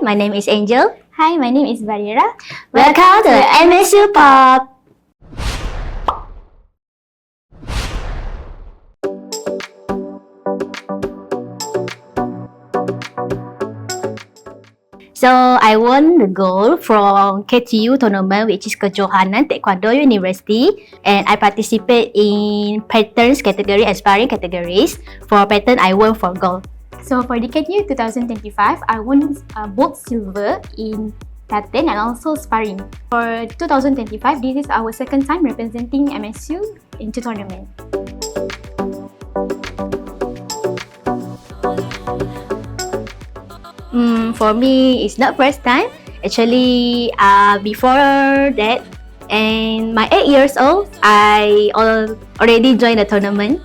my name is Angel. Hi, my name is Barirah. Welcome to MSU Pop. So I won the gold from KTU tournament, which is Kejohanan Taekwondo University, and I participate in patterns category and sparring categories. For pattern, I won for gold. So for the KTU 2025, I won both silver in pattern and also sparring. For 2025, this is our second time representing MSU in the tournament. For me, it's not first time. Actually, before that, and my 8 years old, I already joined the tournament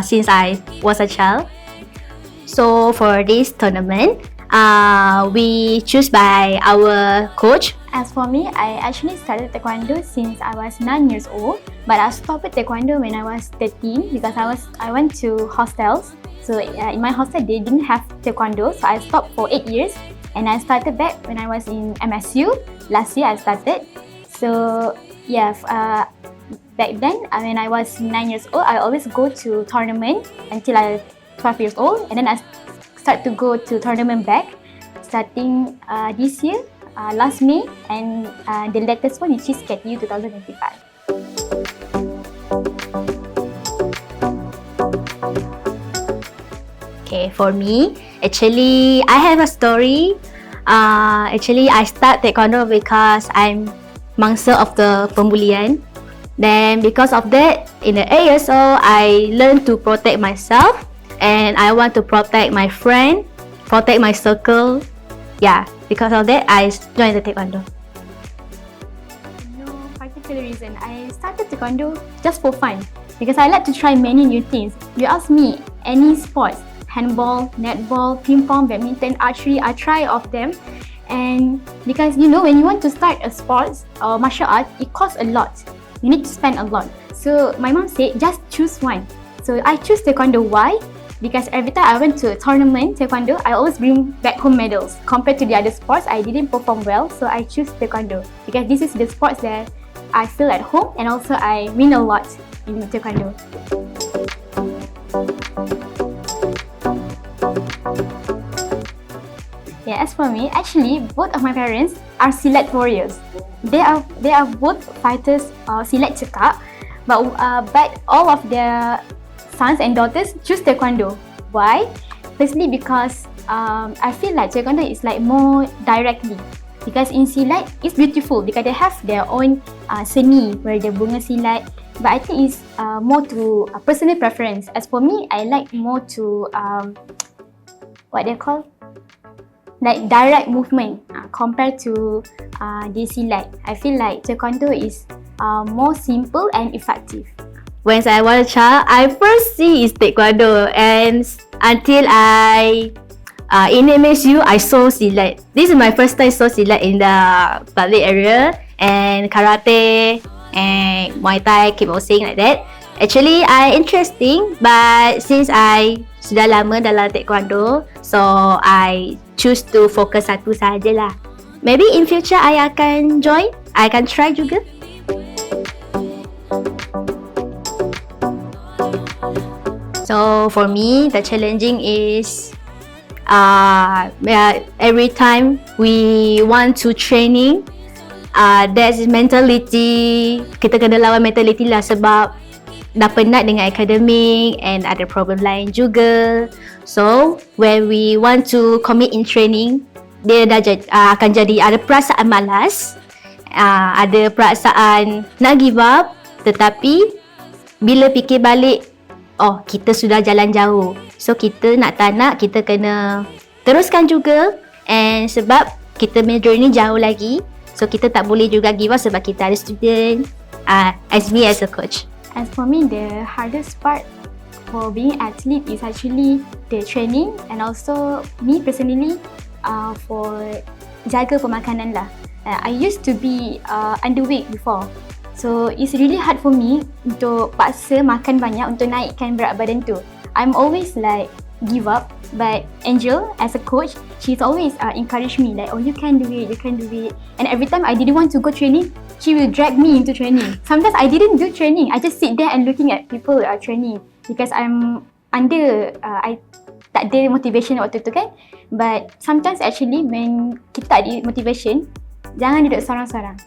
since I was a child. So for this tournament, we choose by our coach. As for me, I actually started Taekwondo since I was 9 years old, but I stopped Taekwondo when I was 13 because I went to hostels. So in my hostel, they didn't have Taekwondo, so I stopped for 8 years. And I started back when I was in MSU. Last year I started. So yeah, back then when I was 9 years old, I always go to tournament until I 12 years old. And then I start to go to tournament back starting this year, last May. And the latest one which is KTU 2025. Okay, for me, actually, I have a story. Actually, I start Taekwondo because I'm mangsa of the pembulian. Then because of that, in the 8 years old, I learned to protect myself and I want to protect my friend, protect my circle. Yeah, because of that, I joined the Taekwondo. No particular reason. I started Taekwondo just for fun because I like to try many new things. You ask me, any sports, handball, netball, ping pong, badminton, archery, I try of them. And because you know, when you want to start a sports or martial art, it costs a lot. You need to spend a lot. So my mom said, just choose one. So I choose Taekwondo. Why? Because every time I went to a tournament, Taekwondo, I always bring back home medals. Compared to the other sports, I didn't perform well, so I choose Taekwondo. Because this is the sports that I feel at home and also I win a lot in Taekwondo. Yeah, as for me, actually, both of my parents are silat warriors. They are both fighters, silat cekak, but all of their sons and daughters choose Taekwondo. Why? Firstly, because I feel like Taekwondo is like more directly. Because in silat, it's beautiful because they have their own seni where they bunga silat. But I think it's more to personal preference. As for me, I like more to what they call, like direct movement compared to the silat. I feel like Taekwondo is more simple and effective. When I was a child, I first see is Taekwondo, and until I in MSU, I saw silat. This is my first time saw silat in the public area, and karate and Muay Thai, kickboxing like that. Actually, interesting, but since I sudah lama dalam Taekwondo, so I choose to fokus satu sahajalah. Maybe in future I akan join, I akan try juga. So for me, the challenging is every time we want to training, there's mentality, kita kena lawan mentality lah sebab dah penat dengan academic and ada problem lain juga. So when we want to commit in training, dia dah akan jadi ada perasaan malas, ada perasaan nak give up. Tetapi bila fikir balik, oh kita sudah jalan jauh, so kita tak nak, kita kena teruskan juga. And sebab kita punya journey jauh lagi, so kita tak boleh juga give up sebab kita ada student, as me as a coach. As for me, the hardest part for being athlete is actually the training and also me personally for jaga pemakanan lah. I used to be underweight before. So it's really hard for me untuk paksa makan banyak untuk naikkan berat badan tu. I'm always like give up, but Angel as a coach, she's always encourage me like, oh, you can do it, you can do it. And every time I didn't want to go training, she will drag me into training. Sometimes I didn't do training. I just sit there and looking at people training because I'm under I tak ada motivation waktu tu kan. But sometimes actually when kita tak ada motivation, jangan duduk seorang-seorang.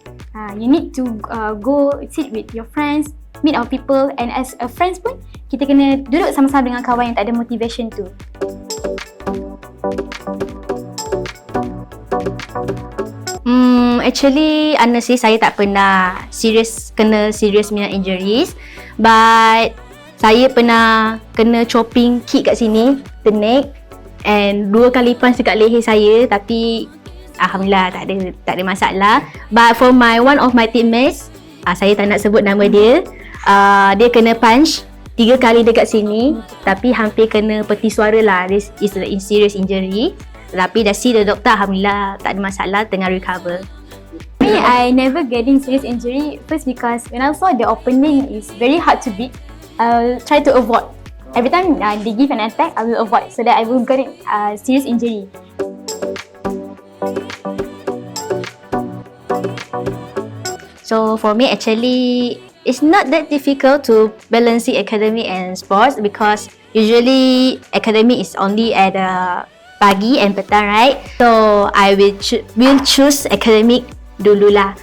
You need to go sit with your friends, meet our people, and as a friends pun kita kena duduk sama-sama dengan kawan yang tak ada motivation tu. Actually, honestly, saya tak pernah kena serious punya injuries. But saya pernah kena chopping kick kat sini, the neck, and 2 kali punch dekat leher saya, tapi alhamdulillah tak ada masalah. But for one of my teammates, saya tak nak sebut nama dia, dia kena punch 3 kali dekat sini, tapi hampir kena peti suara lah. This is a serious injury. Tapi dah see the doctor, alhamdulillah tak ada masalah, tengah recover. Me, I never getting serious injury. First because when I saw the opening is very hard to beat, I'll try to avoid. Every time they give an attack, I will avoid so that I won't get serious injury. So for me, actually, it's not that difficult to balancing academic and sports because usually academic is only at pagi and petang, right? So I will choose academic dululah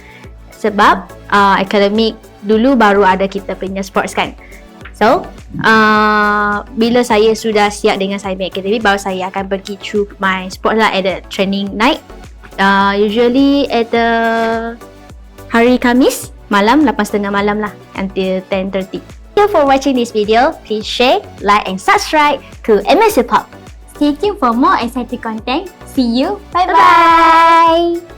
sebab academic dulu baru ada kita punya sports kan. So bila saya sudah siap dengan saya punya academic, baru saya akan pergi through my sport lah at the training night. Usually at the hari Khamis malam, 8:30 malam lah, until 10:30. Thank you for watching this video. Please share, like and subscribe to MSU Pop. Stay tuned for more exciting content. See you. Bye-bye. Bye.